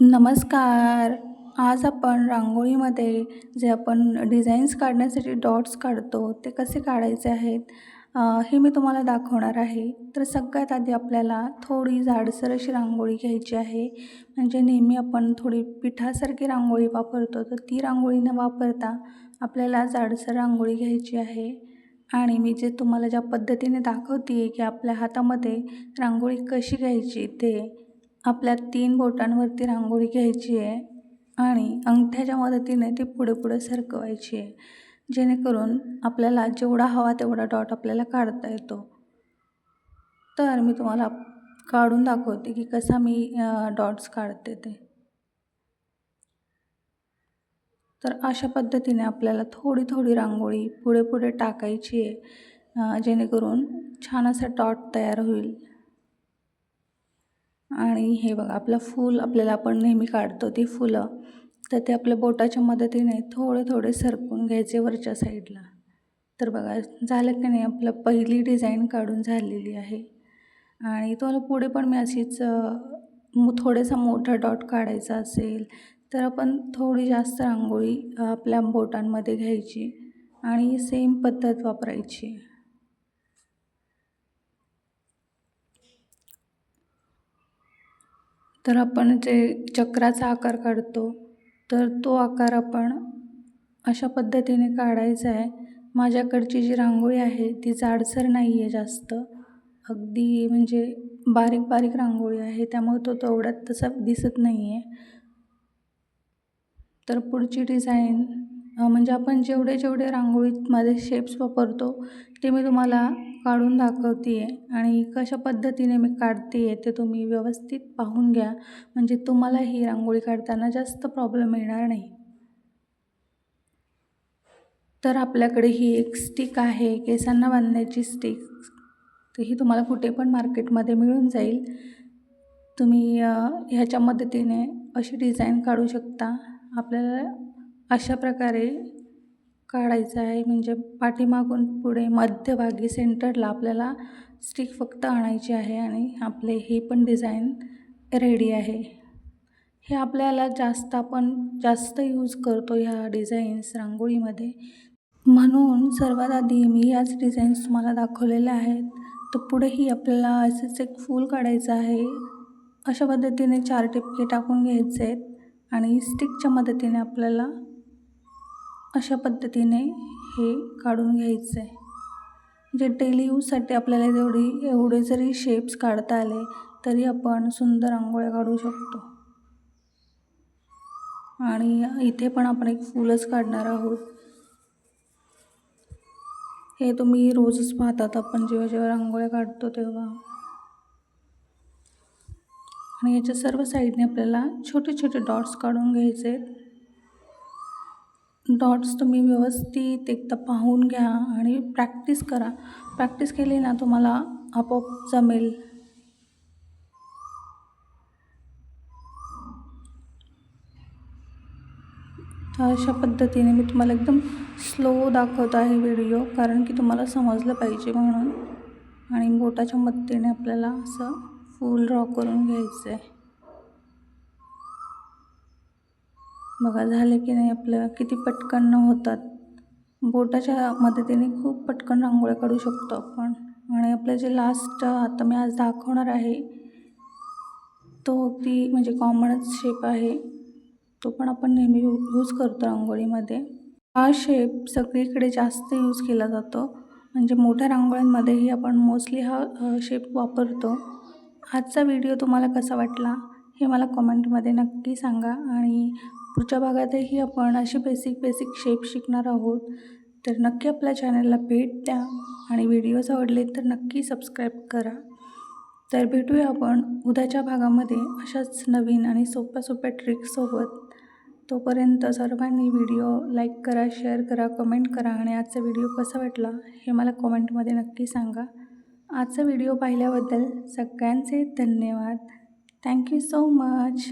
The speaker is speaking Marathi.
नमस्कार. आज आपण रांगोळीमध्ये जे आपण डिझाईन्स काढण्यासाठी डॉट्स काढतो, ते कसे काढायचे आहेत हे मी तुम्हाला दाखवणार आहे. तर सगळ्यात आधी आपल्याला थोडी जाडसर अशी रांगोळी घ्यायची आहे. म्हणजे नेहमी आपण थोडी पिठासारखी रांगोळी वापरतो, तर ती रांगोळी न वापरता आपल्याला जाडसर रांगोळी घ्यायची आहे. आणि मी जे तुम्हाला ज्या पद्धतीने दाखवते आहे, की आपल्या हातामध्ये रांगोळी कशी घ्यायची ते आपल्या 3 बोटांवरती रांगोळी घ्यायची आहे आणि अंगठ्याच्या मदतीने ती पुढे-पुढे सरकवायची आहे. जेणेकरून आपल्याला जेवढा हवा तेवढा डॉट आपल्याला काढता येतो. तर मी तुम्हाला काढून दाखवते, की कसा मी डॉट्स काढते ते. तर अशा पद्धतीने आपल्याला थोडी-थोडी रांगोळी पुढे-पुढे टाकायची आहे जेणेकरून छान असा डॉट तयार होईल. आणि हे बघा आपलं फूल आपल्याला आपण नेहमी काढतो ती फुलं, तर ते आपल्या बोटाच्या मदतीने थोडे-थोडे सरकून घ्यायचे वरच्या साईडला. तर बघा झालं की नाही आपलं पहिली डिझाईन काढून झालेली आहे. आणि तुम्हाला पुढे पण मी अशीच थोडासा मोठा डॉट काढायचा असेल तर आपण थोडी जास्त रांगोळी आपल्या बोटांमध्ये घ्यायची आणि सेम पद्धत वापरायची. तर आपण जे चक्राचा आकार काढतो, तर तो आकार आपण अशा पद्धतीने काढायचा आहे. माझ्याकडची जी रांगोळी आहे ती जाडसर नाही आहे जास्त, अगदी म्हणजे बारीक-बारीक रांगोळी आहे, त्यामुळे तो तेवढ्यात तसा दिसत नाही आहे. तर पुढची डिझाईन म्हणजे आपण जेवढे रांगोळीमध्ये शेप्स वापरतो ते मी तुम्हाला काढून दाखवते आहे आणि कशा पद्धतीने मी काढते आहे ते तुम्ही व्यवस्थित पाहून घ्या. म्हणजे तुम्हाला ही रांगोळी काढताना जास्त प्रॉब्लेम येणार नाही. तर आपल्याकडे ही एक स्टिक आहे केसांना बांधण्याची स्टिक. तर ही तुम्हाला कुठे पण मार्केटमध्ये मिळून जाईल. तुम्ही ह्याच्या मदतीने अशी डिझाईन काढू शकता. आपल्याला अशा प्रकारे काढायचं आहे, म्हणजे पाठीमागून पुढे मध्यभागी सेंटरला आपल्याला स्टिक फक्त आणायची आहे आणि आपले ही पण डिझाईन रेडी आहे. हे आपल्याला आपण जास्त यूज करतो ह्या डिझाईन्स रांगोळीमध्ये. म्हणून सर्वात आधी मी याच डिझाईन्स तुम्हाला दाखवलेल्या आहेत. तर पुढेही आपल्याला असंच एक फूल काढायचं आहे. अशा पद्धतीने 4 ठिपके टाकून घ्यायचे आहेत आणि स्टिकच्या मदतीने आपल्याला अशा पद्धतीने हे काढून घ्यायचं आहे. म्हणजे डेली यूजसाठी आपल्याला एवढे जरी शेप्स काढता आले तरी आपण सुंदर रांगोळ्या काढू शकतो. आणि इथे पण आपण एक फूलच काढणार आहोत. हे तुम्ही रोजच पाहतात आपण जेव्हा रांगोळ्या काढतो तेव्हा. आणि याच्या सर्व साईडने आपल्याला छोटे डॉट्स काढून घ्यायचे आहेत. डॉट्स तुम्ही व्यवस्थित एकदा पाहून घ्या आणि प्रॅक्टिस करा. प्रॅक्टिस केली ना तुम्हाला आपोआप जमेल. तर अशा पद्धतीने मी तुम्हाला एकदम स्लो दाखवत आहे व्हिडिओ, कारण की तुम्हाला समजलं पाहिजे म्हणून. आणि बोटाच्या मदतीने आपल्याला असं फूल ड्रॉ करून घ्यायचं आहे. बघा झाले की नाही आपल्याला किती पटकन होतात. बोटाच्या मदतीने खूप पटकन रांगोळ्या काढू शकतो आपण. आणि आपलं जे लास्ट आता मी आज दाखवणार आहे तो अगदी म्हणजे कॉमनच शेप आहे. तो पण आपण नेहमी यूज करतो रांगोळीमध्ये. हा शेप सगळीकडे जास्त यूज केला जातो. म्हणजे मोठ्या रांगोळ्यांमध्येही आपण मोस्टली हा शेप वापरतो. आजचा व्हिडिओ तुम्हाला कसा वाटला हे मला कॉमेंटमध्ये नक्की सांगा. आणि पुढच्या भागातही आपण असे बेसिक शेप शिकणार आहोत. तर नक्की आपल्या चॅनलला भेट द्या आणि व्हिडिओज आवडले तर नक्की सबस्क्राईब करा. तर भेटूया आपण उद्याच्या भागामध्ये अशाच नवीन आणि सोप्या ट्रिक्ससोबत. तोपर्यंत सर्वांनी व्हिडिओ लाईक करा, शेअर करा, कमेंट करा आणि आजचा व्हिडिओ कसा वाटला हे मला कॉमेंटमध्ये नक्की सांगा. आजचा व्हिडिओ पाहिल्याबद्दल सगळ्यांचे धन्यवाद. Thank you so much.